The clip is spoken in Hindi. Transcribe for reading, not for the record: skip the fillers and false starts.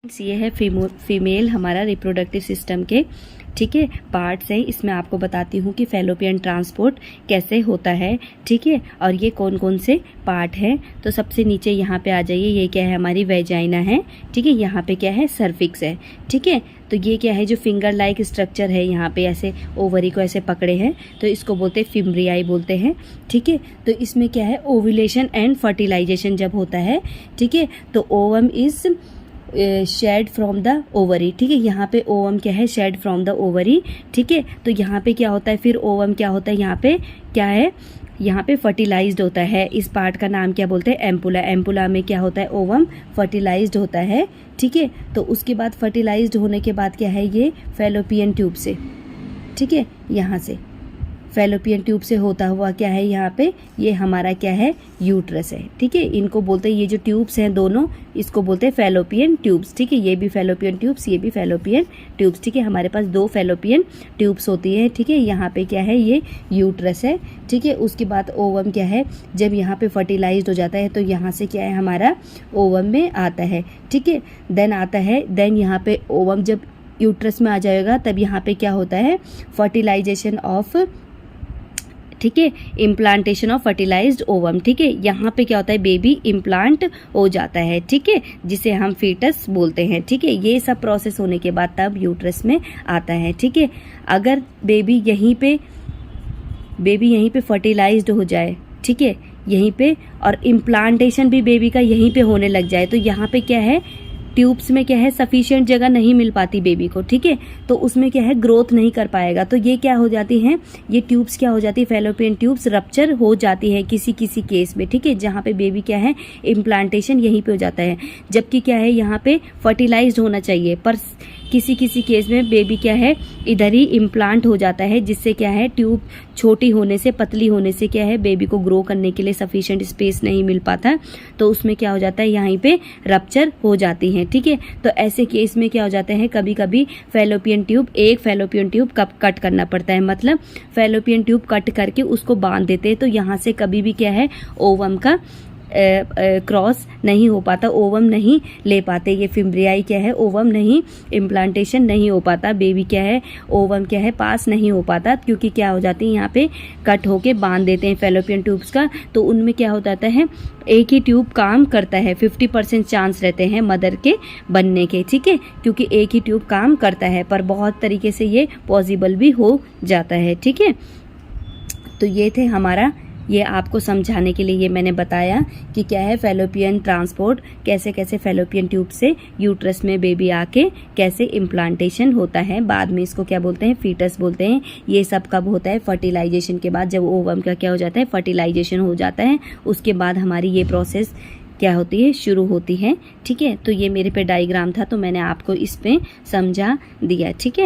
ये है फीमेल हमारा रिप्रोडक्टिव सिस्टम के ठीक है पार्ट्स है। इसमें आपको बताती हूँ कि फैलोपियन ट्रांसपोर्ट कैसे होता है ठीक है, और ये कौन कौन से पार्ट है। तो सबसे नीचे यहाँ पे आ जाइए, ये क्या है हमारी वेजाइना है ठीक है, यहाँ पे क्या है सर्विक्स है ठीक है। तो ये क्या है जो फिंगर लाइक स्ट्रक्चर है, यहाँ पे ऐसे ओवरी को ऐसे पकड़े हैं तो इसको बोलते हैं फिम्ब्रियाई बोलते हैं ठीक है। तो इसमें क्या है ओव्यूलेशन एंड फर्टिलाइजेशन जब होता है ठीक है, तो ovum is shed from the ovary ठीक है। यहाँ पे ओवम क्या है शेड फ्रॉम द ओवरी ठीक है। तो यहाँ पे क्या होता है फिर ओवम क्या होता है, यहाँ पे क्या है यहाँ पे फर्टिलाइज्ड होता है। इस पार्ट का नाम क्या बोलते हैं एम्पुला। एम्पुला में क्या होता है ओवम फर्टिलाइज्ड होता है ठीक है। तो उसके बाद फर्टिलाइज्ड होने के बाद क्या है ये फैलोपियन ट्यूब से ठीक है, यहाँ से फैलोपियन ट्यूब से होता हुआ क्या है यहाँ पे ये हमारा क्या है यूट्रस है ठीक है। इनको बोलते हैं ये जो ट्यूब्स हैं दोनों इसको बोलते हैं फैलोपियन ट्यूब्स ठीक है। ये भी फैलोपियन ट्यूब्स ये भी फैलोपियन ट्यूब्स ठीक है। हमारे पास दो फैलोपियन ट्यूब्स होती है ठीक है। यहाँ पे क्या है ये यूट्रस है ठीक है। उसके बाद ओवम क्या है जब यहाँ पे फर्टिलाइज्ड हो जाता है तो यहाँ से क्या है हमारा ओवम में आता है ठीक है। देन आता है देन यहाँ पे ओवम जब यूट्रस में आ जाएगा तब यहाँ पे क्या होता है फर्टिलाइजेशन ऑफ ठीक है, इम्प्लांटेशन ऑफ फर्टिलाइज्ड ओवम ठीक है। यहाँ पे क्या होता है बेबी इम्प्लांट हो जाता है ठीक है, जिसे हम फीटस बोलते हैं ठीक है। ये सब प्रोसेस होने के बाद तब यूट्रस में आता है ठीक है। अगर बेबी यहीं पे फर्टिलाइज्ड हो जाए ठीक है यहीं पे, और इम्प्लांटेशन भी बेबी का यहीं पे होने लग जाए तो यहाँ पे क्या है ट्यूब्स में क्या है सफिशिएंट जगह नहीं मिल पाती बेबी को ठीक है। तो उसमें क्या है ग्रोथ नहीं कर पाएगा। तो ये क्या हो जाती हैं ये ट्यूब्स क्या हो जाती है फैलोपियन ट्यूब्स रप्चर हो जाती है किसी किसी केस में ठीक है, जहाँ पे बेबी क्या है इम्प्लांटेशन यहीं पे हो जाता है, जबकि क्या है यहाँ पे फर्टिलाइज्ड होना चाहिए पर किसी किसी केस में बेबी क्या है इधर ही इम्प्लांट हो जाता है, जिससे क्या है ट्यूब छोटी होने से पतली होने से क्या है बेबी को ग्रो करने के लिए सफिशिएंट स्पेस नहीं मिल पाता, तो उसमें क्या हो जाता है यहीं पे रप्चर हो जाती है ठीक है। तो ऐसे केस में क्या हो जाता है कभी कभी फैलोपियन ट्यूब कट करना पड़ता है, मतलब फैलोपियन ट्यूब कट करके उसको बांध देते हैं। तो यहाँ से कभी भी क्या है ओवम का क्रॉस नहीं हो पाता, ओवम नहीं ले पाते। ये फिम्ब्रियाई क्या है ओवम नहीं इम्प्लांटेशन नहीं हो पाता, बेबी क्या है ओवम क्या है पास नहीं हो पाता, क्योंकि क्या हो जाती है यहाँ पे कट होके बांध देते हैं फैलोपियन ट्यूब्स का। तो उनमें क्या हो जाता है एक ही ट्यूब काम करता है, 50% चांस रहते हैं मदर के बनने के ठीक है, क्योंकि एक ही ट्यूब काम करता है, पर बहुत तरीके से ये पॉसिबल भी हो जाता है ठीक है। तो ये थे हमारा ये आपको समझाने के लिए ये मैंने बताया कि क्या है फैलोपियन ट्रांसपोर्ट, कैसे कैसे फैलोपियन ट्यूब से यूट्रस में बेबी आके कैसे इम्प्लांटेशन होता है। बाद में इसको क्या बोलते हैं फीटस बोलते हैं। ये सब कब होता है फर्टिलाइजेशन के बाद, जब ओवम का क्या हो जाता है फर्टिलाइजेशन हो जाता है, उसके बाद हमारी ये प्रोसेस क्या होती है शुरू होती है ठीक है। तो ये मेरे पे डायग्राम था तो मैंने आपको इस पे समझा दिया ठीक है।